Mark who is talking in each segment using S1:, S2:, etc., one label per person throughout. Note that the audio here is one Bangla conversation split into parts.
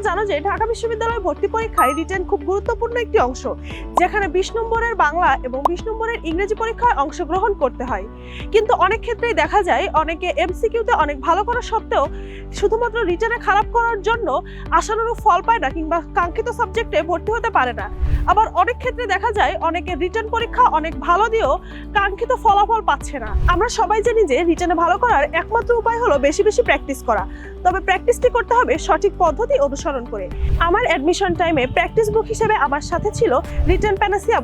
S1: জানো যে ঢাকা বিশ্ববিদ্যালয় ভর্তি পরীক্ষায় রিটেন খুব গুরুত্বপূর্ণ একটি অংশ, যেখানে 20 নম্বরের বাংলা এবং 20 নম্বরের ইংরেজি পরীক্ষায় অংশগ্রহণ করতে হয়। কিন্তু অনেক ক্ষেত্রেই দেখা যায় অনেকে এমসিকিউতে অনেক ভালো করা সত্ত্বেও শুধুমাত্র রিটেনে খারাপ করার জন্য আশানুরূপ ফল পায় না কিংবা কাঙ্ক্ষিত সাবজেক্টে ভর্তি হতে পারে না। আবার অনেক ক্ষেত্রে দেখা যায় অনেকে রিটেন পরীক্ষা অনেক ভালো দিয়েও কাঙ্ক্ষিত ফলাফল পাচ্ছে না। আমরা সবাই জানি যে রিটেনে ভালো করার একমাত্র উপায় হলো বেশি বেশি প্র্যাকটিস করা, তবে প্র্যাকটিসটি করতে হবে সঠিক পদ্ধতি অনুসরণ করে। আমার অ্যাডমিশন টাইমে প্র্যাকটিস বুক হিসেবে আমার সাথে ছিল রিটেন প্যানাসিয়া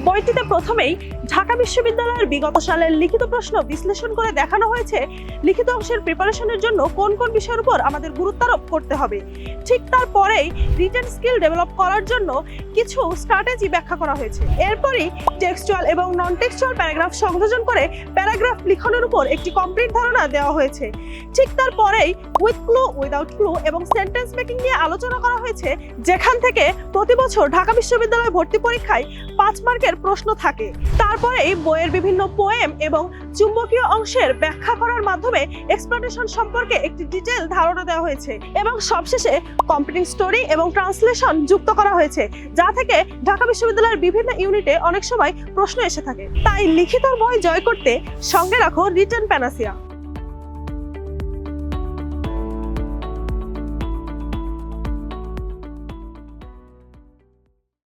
S1: বইটিতে প্রথমেই ঢাকা বিশ্ববিদ্যালয়ের বিগত সালের লিখিত প্রশ্ন বিশ্লেষণ করে দেখানো হয়েছে লিখিত অংশের প্রিপারেশনের জন্য কোন কোন বিষয়ের উপর আমাদের গুরুত্ব আরোপ করতে হবে। ঠিক তারপরেই রিটেন স্কিল ডেভেলপ করার জন্য কিছু স্ট্র্যাটেজি ব্যাখ্যা করা হয়েছে। এরপরই টেক্সচুয়াল এবং নন টেক্সচুয়াল প্যারাগ্রাফ সংযোজন করে প্যারাগ্রাফ লিখনের উপর একটি কমপ্লিট ধারণা দেওয়া হয়েছে। ঠিক তারপরেই উইথ ক্লু, উইদাউট ক্লু এবং সেন্টেন্স মেকিং নিয়ে আলোচনা করা হয়েছে, যেখান থেকে প্রতি বছর ঢাকা বিশ্ববিদ্যালয় ভর্তি পরীক্ষায় 5 মার্কের প্রশ্ন থাকে। তারপরেই বইয়ের বিভিন্ন পোয়েম এবং চুম্বকীয় অংশের ব্যাখ্যা করার মাধ্যমে এক্সপ্লেনেশন সম্পর্কে একটি ডিটেইল ধারণা দেওয়া হয়েছে এবং সবশেষে কম্পিটিং স্টোরি এবং ট্রান্সলেশন যুক্ত করা হয়েছে, যা থেকে ঢাকা বিশ্ববিদ্যালয়ের বিভিন্ন ইউনিটে অনেক সময় প্রশ্ন এসে থাকে। তাই লিখিত বই জয় করতে সঙ্গে রাখো রিটেন প্যানাসিয়া।